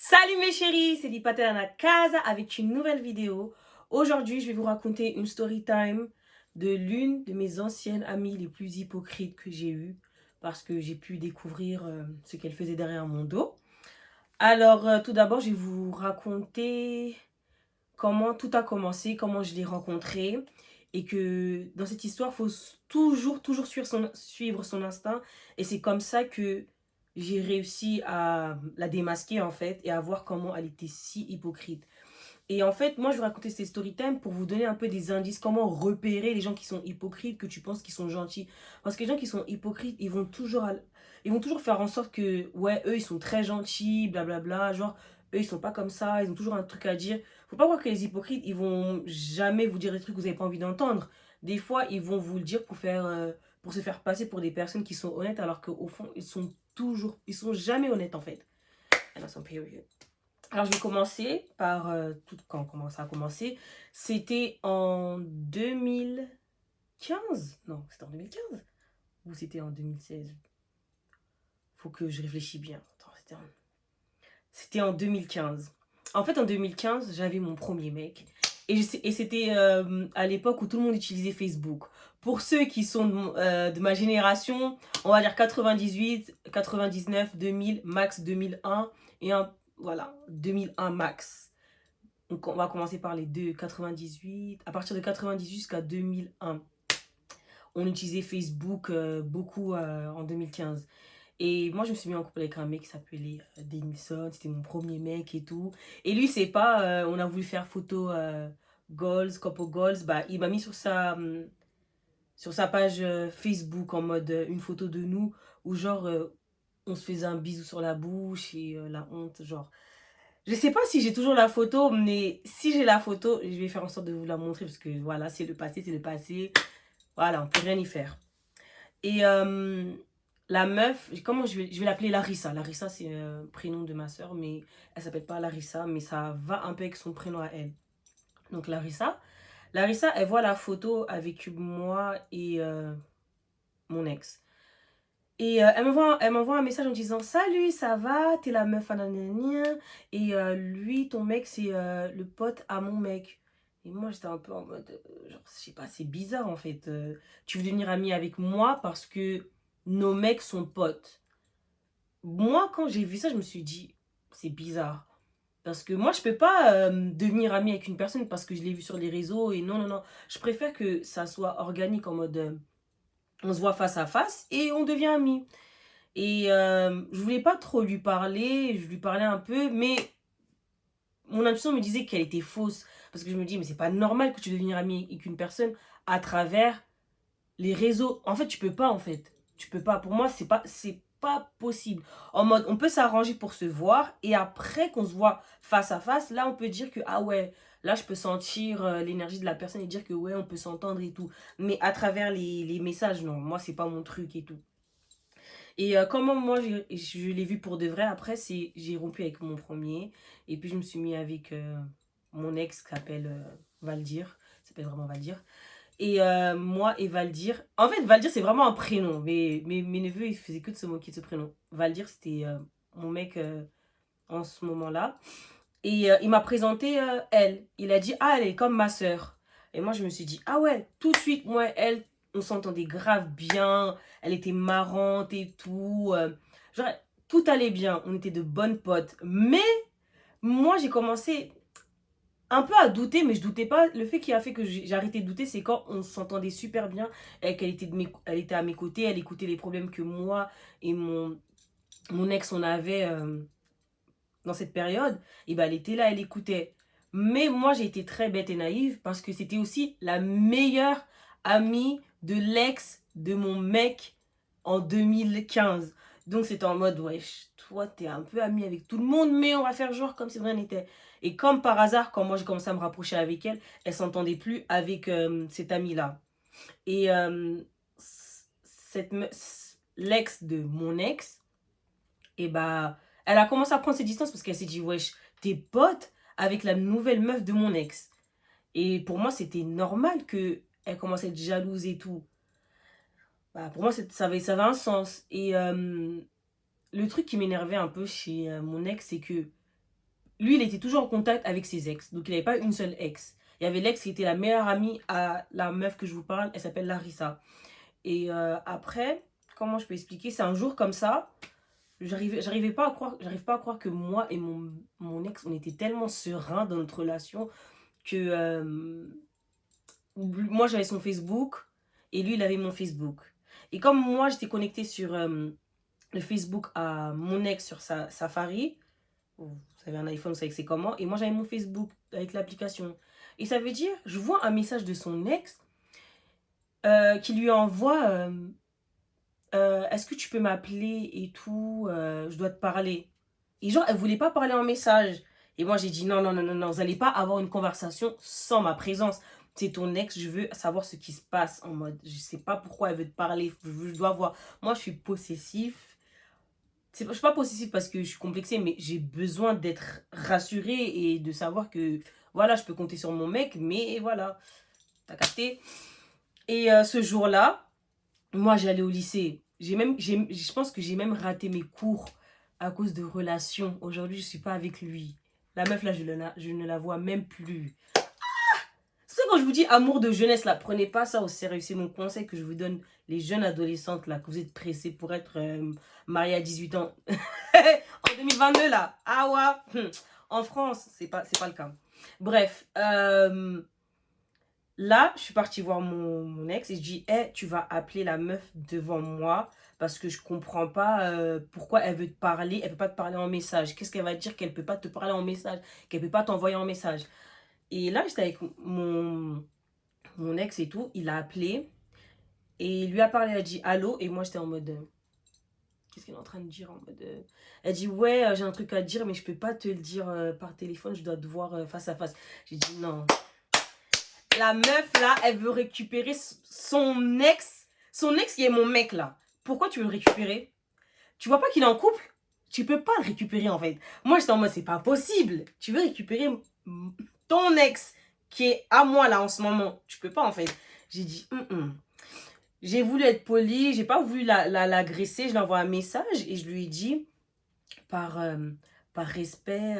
Salut mes chéris, c'est Dipatelana Casa avec une nouvelle vidéo. Aujourd'hui, je vais vous raconter une story time de l'une de mes anciennes amies les plus hypocrites que j'ai eues parce que j'ai pu découvrir ce qu'elle faisait derrière mon dos. Alors, tout d'abord, je vais vous raconter comment tout a commencé, comment je l'ai rencontrée et que dans cette histoire, il faut toujours suivre son instinct et c'est comme ça que j'ai réussi à la démasquer en fait et à voir comment elle était si hypocrite. Et en fait, moi, je vais raconter ces story time pour vous donner un peu des indices, comment repérer les gens qui sont hypocrites, que tu penses qu'ils sont gentils. Parce que les gens qui sont hypocrites, ils vont toujours faire en sorte que, ouais, eux, ils sont très gentils, blablabla, genre, eux, ils sont pas comme ça, ils ont toujours un truc à dire. Faut pas croire que les hypocrites, ils vont jamais vous dire des trucs que vous avez pas envie d'entendre. Des fois, ils vont vous le dire pour se faire passer pour des personnes qui sont honnêtes, alors qu'au fond, ils sont jamais honnêtes, en fait. And that's on period. Alors, je vais commencer par quand ça a commencé. C'était en 2015. Non, c'était en 2015. Ou c'était en 2016. Faut que je réfléchisse bien. Attends, c'était en 2015. En fait, en 2015, j'avais mon premier mec. Et c'était à l'époque où tout le monde utilisait Facebook. Pour ceux qui sont de ma génération, on va dire 98, 99, 2000, max 2001 et voilà, 2001 max. Donc on va commencer par les deux, 98. À partir de 98 jusqu'à 2001, on utilisait Facebook beaucoup en 2015. Et moi, je me suis mis en couple avec un mec qui s'appelait Denilson. C'était mon premier mec et tout. Et lui, c'est pas, on a voulu faire photo goals, couple goals. Bah, il m'a mis sur sa page Facebook en mode une photo de nous où genre on se faisait un bisou sur la bouche et la honte, genre. Je sais pas si j'ai toujours la photo, mais si j'ai la photo, je vais faire en sorte de vous la montrer parce que voilà, c'est le passé, c'est le passé. Voilà, on peut rien y faire. Et la meuf, comment je vais l'appeler Larissa. Larissa, c'est le prénom de ma soeur, mais elle s'appelle pas Larissa, mais ça va un peu avec son prénom à elle. Donc Larissa. Larissa, elle voit la photo avec moi et mon ex. Et elle m'envoie un message en disant salut, ça va, t'es la meuf à nanana. Et lui, ton mec, c'est le pote à mon mec. Et moi, j'étais un peu en mode, genre, je sais pas, c'est bizarre en fait. Tu veux devenir amie avec moi parce que nos mecs sont potes. Moi, quand j'ai vu ça, je me suis dit, c'est bizarre. Parce que moi, je peux pas devenir amie avec une personne parce que je l'ai vu sur les réseaux. Et non, non, non. Je préfère que ça soit organique en mode, on se voit face à face et on devient amis. Et je voulais pas trop lui parler, je lui parlais un peu, mais mon intuition me disait qu'elle était fausse. Parce que je me dis, mais c'est pas normal que tu deviennes amie avec une personne à travers les réseaux. En fait, tu peux pas, en fait. Tu peux pas. Pour moi, c'est pas possible. En mode, on peut s'arranger pour se voir, et après qu'on se voit face à face, là, on peut dire que, ah ouais, là, je peux sentir l'énergie de la personne et dire que, ouais, on peut s'entendre et tout. Mais à travers les messages, non, moi, c'est pas mon truc et tout. Et comment moi je l'ai vu pour de vrai après, c'est j'ai rompu avec mon premier et puis je me suis mis avec mon ex qui s'appelle Valdir, il s'appelle vraiment Valdir. Et moi et Valdir, en fait Valdir c'est vraiment un prénom, mais mes neveux ils faisaient que de se moquer de ce prénom. Valdir c'était mon mec en ce moment-là. Et il m'a présenté elle. Il a dit ah elle est comme ma sœur. Et moi je me suis dit ah ouais, tout de suite moi elle on s'entendait grave bien, elle était marrante et tout. Genre, tout allait bien, on était de bonnes potes. Mais moi, j'ai commencé un peu à douter, mais je doutais pas. Le fait qui a fait que j'ai arrêté de douter, c'est quand on s'entendait super bien et qu'elle était, elle était à mes côtés, elle écoutait les problèmes que moi et mon ex, on avait dans cette période. Et ben, elle était là, elle écoutait. Mais moi, j'ai été très bête et naïve parce que c'était aussi la meilleure amie de l'ex de mon mec en 2015. Donc c'était en mode, wesh, toi t'es un peu ami avec tout le monde, mais on va faire genre comme si rien n'était. Et comme par hasard, quand moi j'ai commencé à me rapprocher avec elle, elle s'entendait plus avec cette amie-là. Et l'ex de mon ex, et bah, elle a commencé à prendre ses distances parce qu'elle s'est dit, wesh, t'es pote avec la nouvelle meuf de mon ex. Et pour moi, c'était normal qu'elle commence à être jalouse et tout. Bah, pour moi, ça avait un sens. Et le truc qui m'énervait un peu chez mon ex, c'est que lui, il était toujours en contact avec ses ex. Donc, il n'avait pas une seule ex. Il y avait l'ex qui était la meilleure amie à la meuf que je vous parle. Elle s'appelle Larissa. Et après, comment je peux expliquer? C'est un jour comme ça. J'arrive pas à croire que moi et mon ex, on était tellement sereins dans notre relation que moi, j'avais son Facebook et lui, il avait mon Facebook. Et comme moi, j'étais connectée sur le Facebook à mon ex sur sa Safari, vous savez, un iPhone, vous savez que c'est comment, et moi, j'avais mon Facebook avec l'application. Et ça veut dire, je vois un message de son ex qui lui envoie est-ce que tu peux m'appeler et tout, je dois te parler. Et genre, elle voulait pas parler en message. Et moi, j'ai dit non, non, non, non, non, vous n'allez pas avoir une conversation sans ma présence. C'est ton ex, je veux savoir ce qui se passe en mode, je sais pas pourquoi elle veut te parler, je dois voir. Moi, je suis possessif. Je suis pas possessif parce que je suis complexée, mais j'ai besoin d'être rassurée et de savoir que, voilà, je peux compter sur mon mec, mais voilà, t'as capté. Et ce jour-là, moi, j'allais au lycée. Je pense que j'ai même raté mes cours à cause de relations. Aujourd'hui, je suis pas avec lui. La meuf, là, je ne la vois même plus. C'est quand je vous dis amour de jeunesse, là, prenez pas ça au sérieux. C'est mon conseil que je vous donne, les jeunes adolescentes, là, que vous êtes pressées pour être mariées à 18 ans. En 2022, là. Ah ouais. En France, c'est pas le cas. Bref, là, je suis partie voir mon ex et je dis, hey, tu vas appeler la meuf devant moi parce que je comprends pas pourquoi elle veut te parler. Elle peut pas te parler en message. Qu'est-ce qu'elle va dire qu'elle peut pas te parler en message, qu'elle peut pas t'envoyer en message. Et là, j'étais avec mon ex et tout. Il a appelé et il lui a parlé. Elle a dit allô et moi j'étais en mode qu'est-ce qu'elle est en train de dire en mode elle dit ouais, j'ai un truc à te dire mais je peux pas te le dire par téléphone. Je dois te voir face à face. J'ai dit non. La meuf là, elle veut récupérer son ex. Son ex qui est mon mec là. Pourquoi tu veux le récupérer? Tu vois pas qu'il est en couple? Tu peux pas le récupérer en fait. Moi j'étais en mode c'est pas possible. Tu veux récupérer ton ex qui est à moi là en ce moment. Tu peux pas en fait. J'ai dit J'ai voulu être polie, j'ai pas voulu l'agresser. Je lui envoie un message et je lui ai dit par, par respect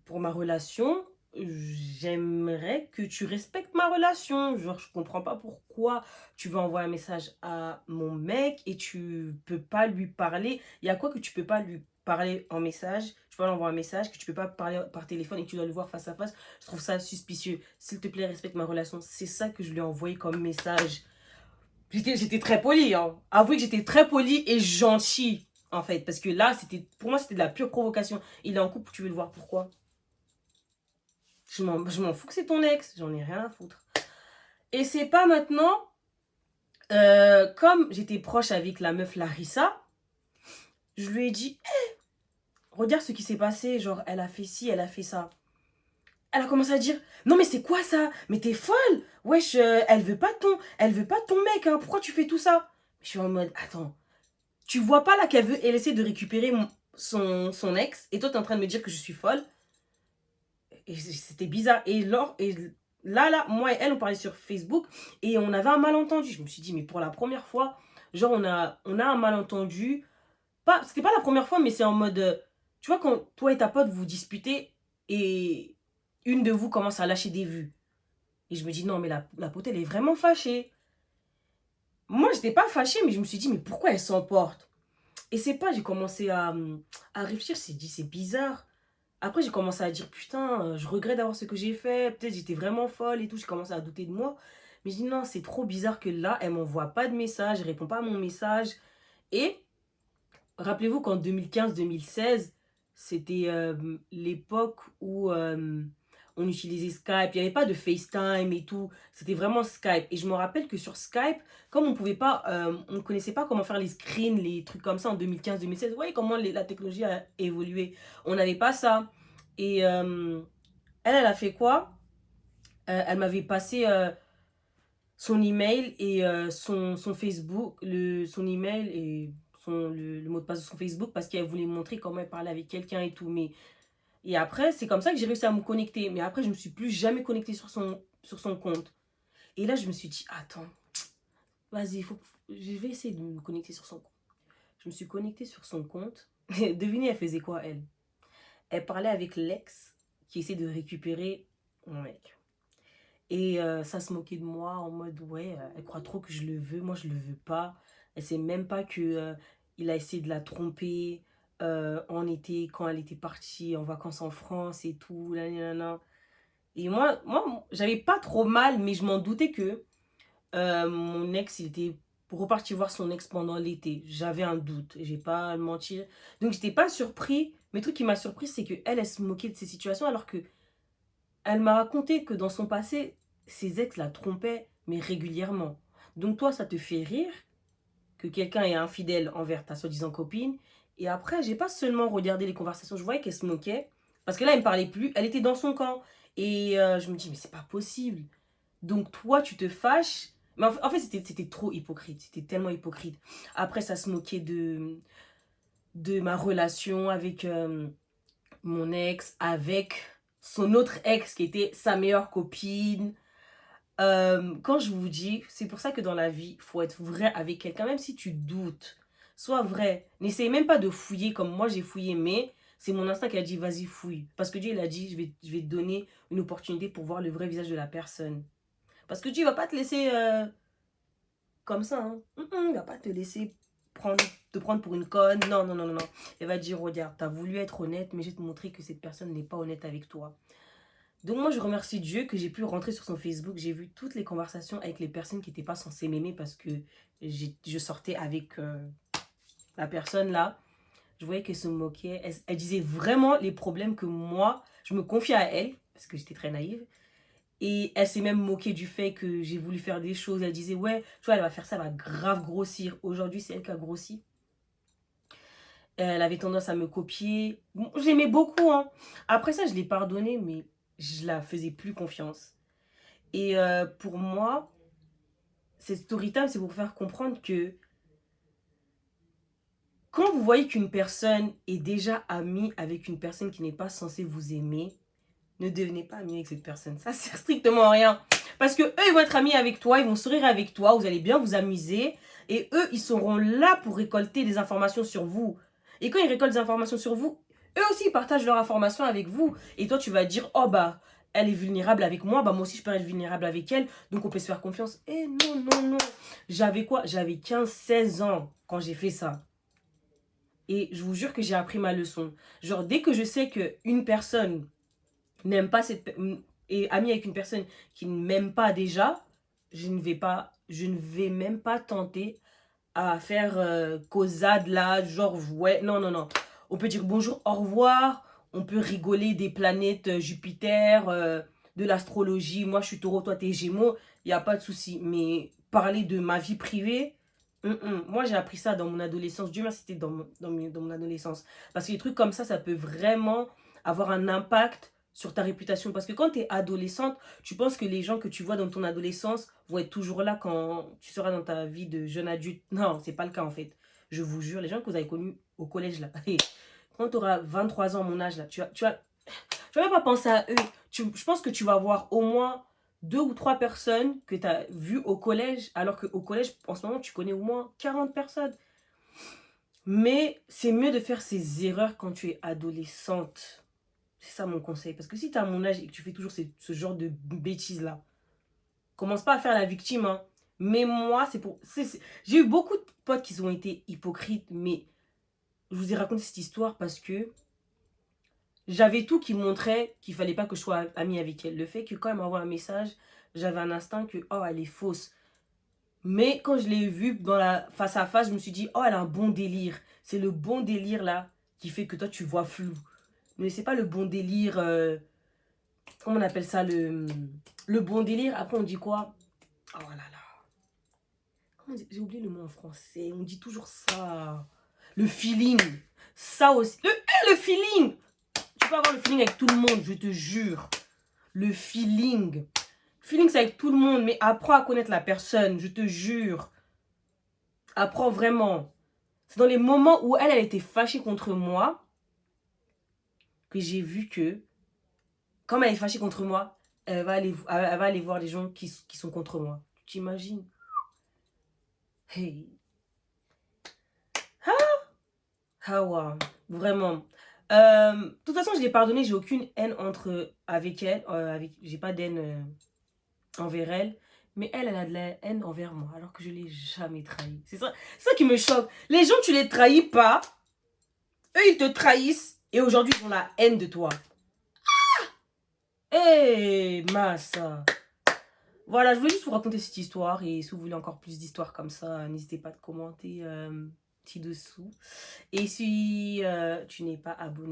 pour ma relation, j'aimerais que tu respectes ma relation. Genre, je comprends pas pourquoi tu veux envoyer un message à mon mec et tu peux pas lui parler. Il y a quoi que tu peux pas lui parler en message? Tu peux lui envoyer un message que tu peux pas parler par téléphone et que tu dois le voir face à face. Je trouve ça suspicieux. S'il te plaît, respecte ma relation. C'est ça que je lui ai envoyé comme message. J'étais très polie, hein. Avouez que j'étais très polie et gentille, en fait. Parce que là, pour moi, c'était de la pure provocation. Il est en couple, tu veux le voir, pourquoi? Je m'en fous que c'est ton ex, j'en ai rien à foutre. Et c'est pas maintenant, comme j'étais proche avec la meuf Larissa, je lui ai dit, hey, regarde ce qui s'est passé, genre elle a fait ci, elle a fait ça. Elle a commencé à dire, non mais c'est quoi ça? Mais t'es folle. Wesh, elle veut pas ton mec, hein. Pourquoi tu fais tout ça? Je suis en mode, attends, tu vois pas là elle essaie de récupérer son ex, et toi t'es en train de me dire que je suis folle? Et c'était bizarre. Et là, moi et elle, on parlait sur Facebook et on avait un malentendu. Je me suis dit, mais pour la première fois, genre, on a un malentendu. C'était pas la première fois, mais c'est en mode, tu vois, quand toi et ta pote vous disputez et une de vous commence à lâcher des vues. Et je me dis, non, mais la pote, elle est vraiment fâchée. Moi, j'étais pas fâchée, mais je me suis dit, mais pourquoi elle s'emporte? Et c'est pas, j'ai commencé à réfléchir, j'ai dit, c'est bizarre. Après, j'ai commencé à dire, putain, je regrette d'avoir ce que j'ai fait. Peut-être j'étais vraiment folle et tout. J'ai commencé à douter de moi. Mais je dis, non, c'est trop bizarre que là, elle m'envoie pas de message, elle répond pas à mon message. Et rappelez-vous qu'en 2015-2016, c'était l'époque où on utilisait Skype. Il n'y avait pas de FaceTime et tout. C'était vraiment Skype. Et je me rappelle que sur Skype, comme on pouvait pas, on ne connaissait pas comment faire les screens, les trucs comme ça en 2015-2016. Vous voyez comment la technologie a évolué. On n'avait pas ça. Et elle a fait quoi? Elle m'avait passé son email et son Facebook, son email et le mot de passe de son Facebook parce qu'elle voulait montrer comment elle parlait avec quelqu'un et tout. Et après, c'est comme ça que j'ai réussi à me connecter. Mais après, je me suis plus jamais connectée sur son compte. Et là, je me suis dit, attends, vas-y, je vais essayer de me connecter sur son compte. Je me suis connectée sur son compte. Devinez, elle faisait quoi, elle? elle parlait avec l'ex qui essaie de récupérer mon mec. Et ça se moquait de moi en mode, ouais, elle croit trop que je le veux, moi je le veux pas. Elle sait même pas que il a essayé de la tromper en été quand elle était partie en vacances en France et tout, nanana. Et moi j'avais pas trop mal, mais je m'en doutais que mon ex, il était reparti voir son ex pendant l'été. J'avais un doute, j'ai pas à mentir. Donc j'étais pas surpris. Mais le truc qui m'a surpris, c'est que elle se moquait de ces situations alors que elle m'a raconté que dans son passé, ses ex la trompaient, mais régulièrement. Donc toi, ça te fait rire que quelqu'un est infidèle envers ta soi-disant copine. Et après, j'ai pas seulement regardé les conversations, je voyais qu'elle se moquait. Parce que là, elle me parlait plus, elle était dans son camp. Et je me dis, mais c'est pas possible. Donc toi, tu te fâches. Mais en fait, c'était trop hypocrite. C'était tellement hypocrite. Après, ça se moquait de ma relation avec mon ex, avec son autre ex qui était sa meilleure copine. Quand je vous dis, c'est pour ça que dans la vie, il faut être vrai avec quelqu'un, même si tu doutes. Sois vrai. N'essaye même pas de fouiller comme moi j'ai fouillé, mais c'est mon instinct qui a dit vas-y fouille. Parce que Dieu il a dit je vais te donner une opportunité pour voir le vrai visage de la personne. Parce que Dieu ne va pas te laisser comme ça. Hein. Il ne va pas te laisser te prendre pour une conne. Non, non, non, non, non. Il va te dire regarde, tu as voulu être honnête, mais je vais te montrer que cette personne n'est pas honnête avec toi. Donc moi, je remercie Dieu que j'ai pu rentrer sur son Facebook. J'ai vu toutes les conversations avec les personnes qui n'étaient pas censées m'aimer parce que je sortais avec la personne là. Je voyais qu'elle se moquait. Elle disait vraiment les problèmes que moi, je me confiais à elle parce que j'étais très naïve. Et elle s'est même moquée du fait que j'ai voulu faire des choses. Elle disait, ouais, tu vois, elle va faire ça, elle va grave grossir. Aujourd'hui, c'est elle qui a grossi. Elle avait tendance à me copier. Bon, j'aimais beaucoup, hein. Après ça, je l'ai pardonnée, mais je la faisais plus confiance. Et pour moi, cette story time, c'est pour vous faire comprendre que quand vous voyez qu'une personne est déjà amie avec une personne qui n'est pas censée vous aimer, ne devenez pas ami avec cette personne. Ça sert strictement à rien. Parce que eux, ils vont être amis avec toi, ils vont sourire avec toi, vous allez bien vous amuser. Et eux, ils seront là pour récolter des informations sur vous. Et quand ils récoltent des informations sur vous, eux aussi, ils partagent leurs informations avec vous. Et toi, tu vas dire, oh bah, elle est vulnérable avec moi, bah moi aussi, je peux être vulnérable avec elle. Donc, on peut se faire confiance. Eh non, non, non. J'avais quoi? J'avais 15-16 ans quand j'ai fait ça. Et je vous jure que j'ai appris ma leçon. Genre, dès que je sais qu'une personne n'aime pas est amie avec une personne qui ne m'aime pas déjà, je ne vais même pas tenter à faire causade là, genre ouais, non, non, non. On peut dire bonjour, au revoir, on peut rigoler des planètes Jupiter, de l'astrologie. Moi, je suis taureau, toi, t'es gémeaux, il n'y a pas de souci. Mais parler de ma vie privée, moi, j'ai appris ça dans mon adolescence. Dieu merci, c'était dans mon adolescence. Parce que les trucs comme ça peut vraiment avoir un impact sur ta réputation. Parce que quand tu es adolescente, tu penses que les gens que tu vois dans ton adolescence vont être toujours là quand tu seras dans ta vie de jeune adulte. Non, c'est pas le cas en fait. Je vous jure, les gens que vous avez connus au collège là, quand tu auras 23 ans, mon âge là, tu vas même pas penser à eux. Je pense que tu vas voir au moins 2 ou 3 personnes que tu as vues au collège, alors qu'au collège, en ce moment, tu connais au moins 40 personnes. Mais c'est mieux de faire ces erreurs quand tu es adolescente. C'est ça mon conseil. Parce que si tu as mon âge et que tu fais toujours ce genre de bêtises-là, commence pas à faire la victime. Hein. Mais moi, j'ai eu beaucoup de potes qui ont été hypocrites, mais je vous ai raconté cette histoire parce que j'avais tout qui montrait qu'il fallait pas que je sois amie avec elle. Le fait que quand elle m'envoie un message, j'avais un instinct que, oh, elle est fausse. Mais quand je l'ai vue dans la face à face, je me suis dit, oh, elle a un bon délire. C'est le bon délire là qui fait que toi, tu vois flou. Mais c'est pas le bon délire... comment on appelle ça, le bon délire. Après, on dit quoi? Oh là là. J'ai oublié le mot en français. On dit toujours ça. Le feeling. Ça aussi. Le feeling. Tu peux avoir le feeling avec tout le monde, je te jure. Le feeling. Feeling, c'est avec tout le monde. Mais apprends à connaître la personne, je te jure. Apprends vraiment. C'est dans les moments où elle était fâchée contre moi que j'ai vu que comme elle est fâchée contre moi, elle va aller voir les gens qui sont contre moi. Tu t'imagines? Hey. Ah, wow. Vraiment. De toute façon, je l'ai pardonné, j'ai aucune haine avec elle. J'ai pas d'haine envers elle. Mais elle a de la haine envers moi, alors que je l'ai jamais trahi. C'est ça qui me choque. Les gens, tu les trahis pas. Eux, ils te trahissent. Et aujourd'hui, ils ont la haine de toi. Hé, Massa. Voilà, je voulais juste vous raconter cette histoire. Et si vous voulez encore plus d'histoires comme ça, n'hésitez pas à commenter ci-dessous. Et si tu n'es pas abonné